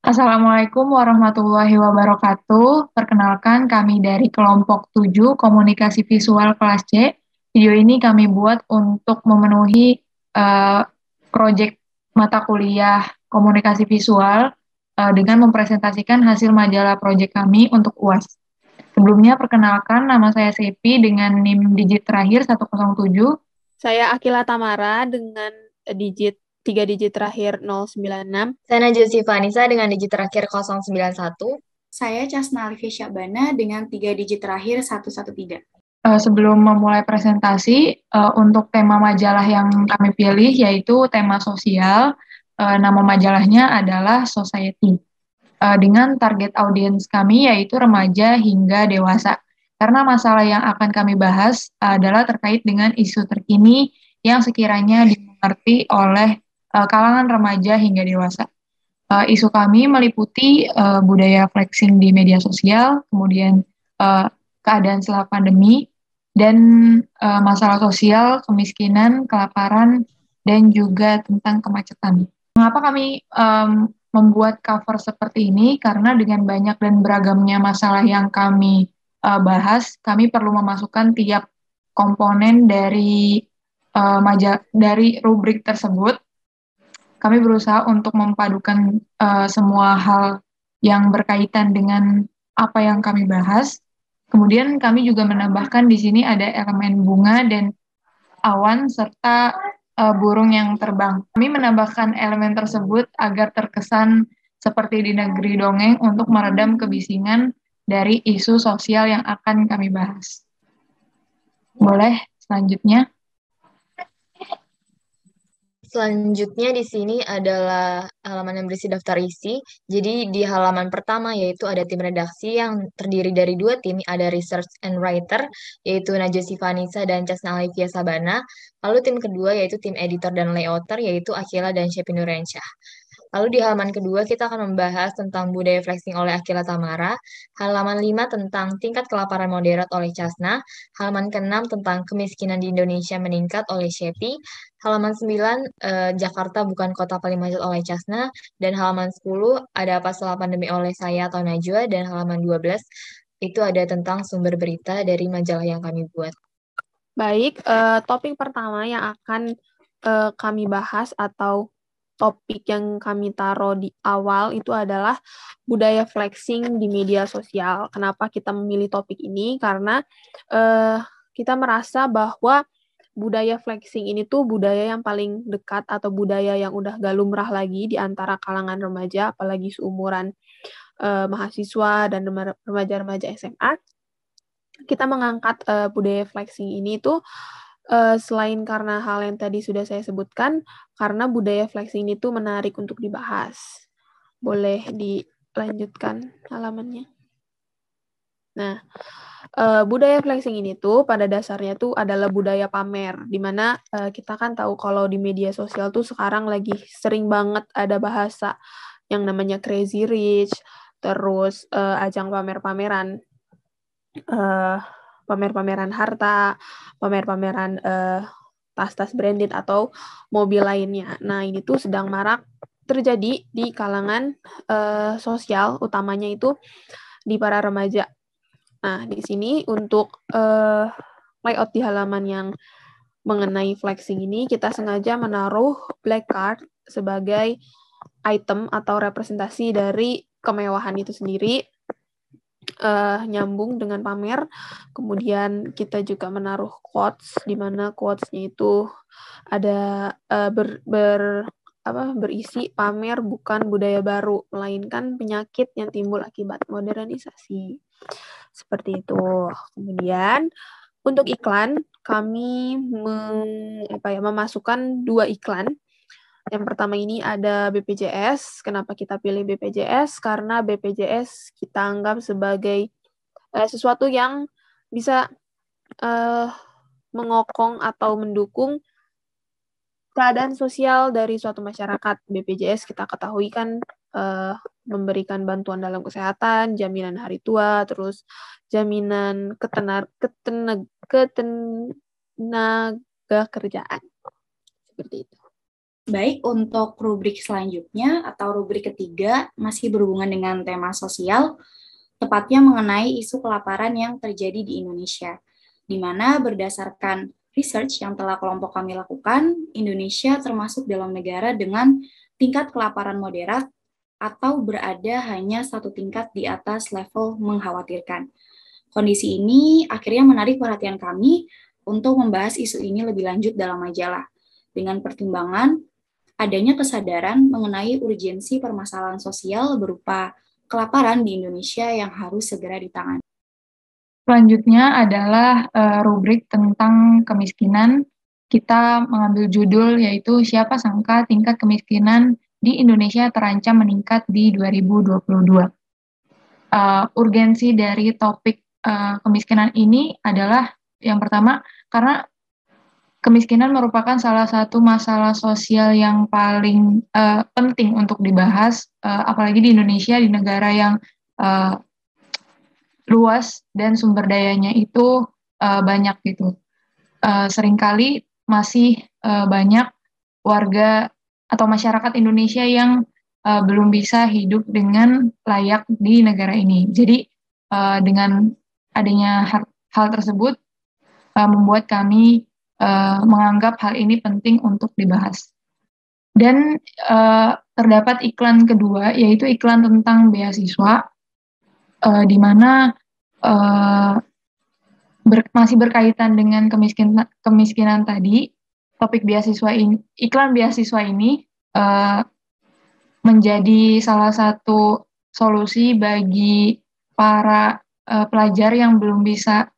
Assalamualaikum warahmatullahi wabarakatuh. Perkenalkan kami dari kelompok 7 Komunikasi Visual kelas C. Video ini kami buat untuk memenuhi eh, proyek mata kuliah Komunikasi Visual dengan mempresentasikan hasil majalah proyek kami untuk UAS. Sebelumnya perkenalkan nama saya Sepi dengan NIM digit terakhir 107. Saya Akila Tamara dengan tiga digit terakhir 096. Saya Najwa Sivanisa dengan digit terakhir 091. Saya Casna Alifia Syabana dengan 3 digit terakhir 113. Sebelum memulai presentasi, untuk tema majalah yang kami pilih yaitu tema sosial. Nama majalahnya adalah Society. Dengan target audiens kami yaitu remaja hingga dewasa. Karena masalah yang akan kami bahas adalah terkait dengan isu terkini yang sekiranya dimengerti oleh kalangan remaja hingga dewasa. Isu kami meliputi budaya flexing di media sosial, kemudian keadaan setelah pandemi, dan masalah sosial, kemiskinan, kelaparan, dan juga tentang kemacetan. Mengapa kami membuat cover seperti ini? Karena dengan banyak dan beragamnya masalah yang kami bahas, kami perlu memasukkan tiap komponen dari rubrik tersebut. Kami berusaha untuk memadukan semua hal yang berkaitan dengan apa yang kami bahas. Kemudian kami juga menambahkan di sini ada elemen bunga dan awan serta burung yang terbang. Kami menambahkan elemen tersebut agar terkesan seperti di negeri dongeng untuk meredam kebisingan dari isu sosial yang akan kami bahas. Boleh selanjutnya? Selanjutnya di sini adalah halaman yang berisi daftar isi. Jadi di halaman pertama yaitu ada tim redaksi yang terdiri dari dua tim, ada research and writer yaitu Najwa Sivanisa dan Casna Alivia Sabana. Lalu tim kedua yaitu tim editor dan layouter yaitu Akila dan Shepi Nurensyah. Lalu di halaman kedua kita akan membahas tentang budaya flexing oleh Akila Tamara, halaman 5 tentang tingkat kelaparan moderat oleh Casna, halaman ke-6 tentang kemiskinan di Indonesia meningkat oleh Shepi, halaman 9 Jakarta bukan kota paling macet oleh Casna, dan halaman 10 ada apa setelah pandemi oleh saya atau Najwa, dan halaman 12 itu ada tentang sumber berita dari majalah yang kami buat. Baik, topik pertama yang akan kami bahas atau topik yang kami taruh di awal itu adalah budaya flexing di media sosial. Kenapa kita memilih topik ini? Karena kita merasa bahwa budaya flexing ini tuh budaya yang paling dekat atau budaya yang udah gak lumrah lagi di antara kalangan remaja, apalagi seumuran mahasiswa dan remaja-remaja SMA. Kita mengangkat budaya flexing ini tuh selain karena hal yang tadi sudah saya sebutkan, karena budaya flexing itu menarik untuk dibahas. Boleh dilanjutkan halamannya. Nah, budaya flexing ini tuh pada dasarnya tuh adalah budaya pamer, di mana kita kan tahu kalau di media sosial tuh sekarang lagi sering banget ada bahasa yang namanya crazy rich, terus ajang pamer-pameran, pamer-pameran harta, pamer-pameran tas-tas branded atau mobil lainnya. Nah, ini tuh sedang marak terjadi di kalangan sosial, utamanya itu di para remaja. Nah, di sini untuk layout di halaman yang mengenai flexing ini, kita sengaja menaruh black card sebagai item atau representasi dari kemewahan itu sendiri, nyambung dengan pamer. Kemudian kita juga menaruh quotes, di mana quotes-nya itu ada berisi pamer bukan budaya baru, melainkan penyakit yang timbul akibat modernisasi. Seperti itu. Kemudian untuk iklan kami memasukkan 2 iklan. Yang pertama ini ada BPJS. Kenapa kita pilih BPJS? Karena BPJS kita anggap sebagai sesuatu yang bisa mengokong atau mendukung keadaan sosial dari suatu masyarakat. BPJS kita ketahui kan memberikan bantuan dalam kesehatan, jaminan hari tua, terus jaminan ketenaga kerjaan. Seperti itu. Baik, untuk rubrik selanjutnya atau rubrik ketiga masih berhubungan dengan tema sosial, tepatnya mengenai isu kelaparan yang terjadi di Indonesia, di mana berdasarkan research yang telah kelompok kami lakukan, Indonesia termasuk dalam negara dengan tingkat kelaparan moderat atau berada hanya satu tingkat di atas level mengkhawatirkan. Kondisi ini akhirnya menarik perhatian kami untuk membahas isu ini lebih lanjut dalam majalah, dengan pertimbangan adanya kesadaran mengenai urgensi permasalahan sosial berupa kelaparan di Indonesia yang harus segera ditangani. Selanjutnya adalah rubrik tentang kemiskinan. Kita mengambil judul yaitu siapa sangka tingkat kemiskinan di Indonesia terancam meningkat di 2022. Urgensi dari topik kemiskinan ini adalah yang pertama karena kemiskinan merupakan salah satu masalah sosial yang paling penting untuk dibahas, apalagi di Indonesia, di negara yang luas dan sumber dayanya itu banyak gitu. Seringkali masih banyak warga atau masyarakat Indonesia yang belum bisa hidup dengan layak di negara ini. Jadi dengan adanya hal tersebut membuat kami menganggap hal ini penting untuk dibahas. Dan terdapat iklan kedua, yaitu iklan tentang beasiswa, di mana masih berkaitan dengan kemiskinan tadi. Topik beasiswa ini, iklan beasiswa ini menjadi salah satu solusi bagi para pelajar yang belum bisa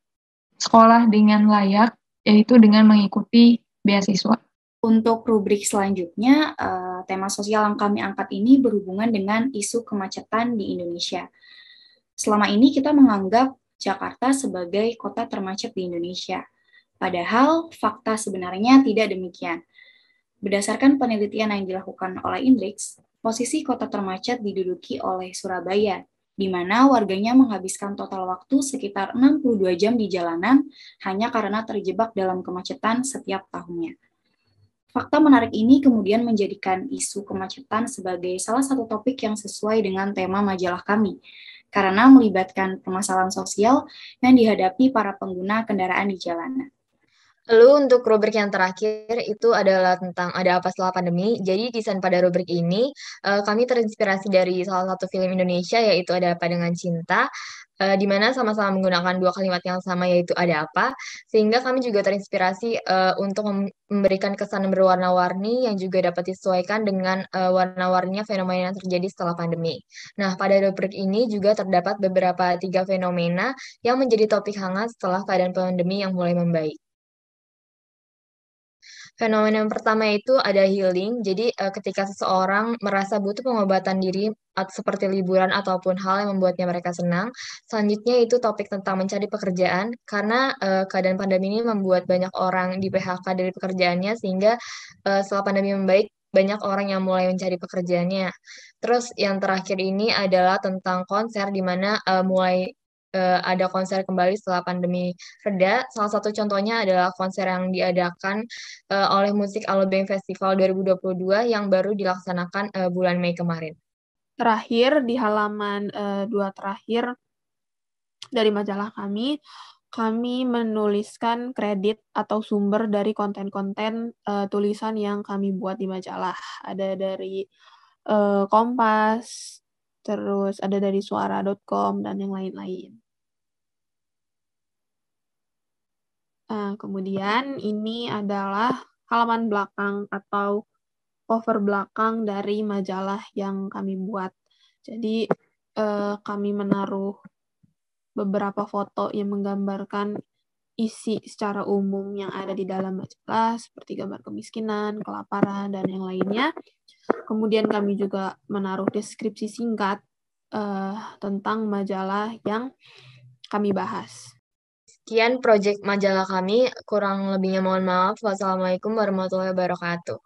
sekolah dengan layak, yaitu dengan mengikuti beasiswa. Untuk rubrik selanjutnya, tema sosial yang kami angkat ini berhubungan dengan isu kemacetan di Indonesia. Selama ini kita menganggap Jakarta sebagai kota termacet di Indonesia. Padahal fakta sebenarnya tidak demikian. Berdasarkan penelitian yang dilakukan oleh Indrix, posisi kota termacet diduduki oleh Surabaya, di mana warganya menghabiskan total waktu sekitar 62 jam di jalanan hanya karena terjebak dalam kemacetan setiap tahunnya. Fakta menarik ini kemudian menjadikan isu kemacetan sebagai salah satu topik yang sesuai dengan tema majalah kami, karena melibatkan permasalahan sosial yang dihadapi para pengguna kendaraan di jalanan. Lalu untuk rubrik yang terakhir itu adalah tentang ada apa setelah pandemi. Jadi desain pada rubrik ini kami terinspirasi dari salah satu film Indonesia yaitu Ada Apa Dengan Cinta, di mana sama-sama menggunakan dua kalimat yang sama yaitu ada apa, sehingga kami juga terinspirasi untuk memberikan kesan berwarna-warni yang juga dapat disesuaikan dengan warna-warninya fenomena yang terjadi setelah pandemi. Nah, pada rubrik ini juga terdapat beberapa 3 fenomena yang menjadi topik hangat setelah keadaan pandemi yang mulai membaik. Fenomena yang pertama itu ada healing. Jadi ketika seseorang merasa butuh pengobatan diri seperti liburan ataupun hal yang membuatnya mereka senang. Selanjutnya itu topik tentang mencari pekerjaan karena keadaan pandemi ini membuat banyak orang di PHK dari pekerjaannya sehingga setelah pandemi membaik banyak orang yang mulai mencari pekerjaannya. Terus yang terakhir ini adalah tentang konser di mana mulai ada konser kembali setelah pandemi reda. Salah satu contohnya adalah konser yang diadakan oleh Musik Alobank Festival 2022 yang baru dilaksanakan bulan Mei kemarin. Terakhir, di halaman 2 terakhir dari majalah kami menuliskan kredit atau sumber dari konten-konten tulisan yang kami buat di majalah. Ada dari Kompas, terus ada dari suara.com, dan yang lain-lain. Kemudian ini adalah halaman belakang atau cover belakang dari majalah yang kami buat. Jadi kami menaruh beberapa foto yang menggambarkan isi secara umum yang ada di dalam majalah, seperti gambar kemiskinan, kelaparan, dan yang lainnya. Kemudian kami juga menaruh deskripsi singkat tentang majalah yang kami bahas. Sekian proyek majalah kami, kurang lebihnya mohon maaf. Wassalamualaikum warahmatullahi wabarakatuh.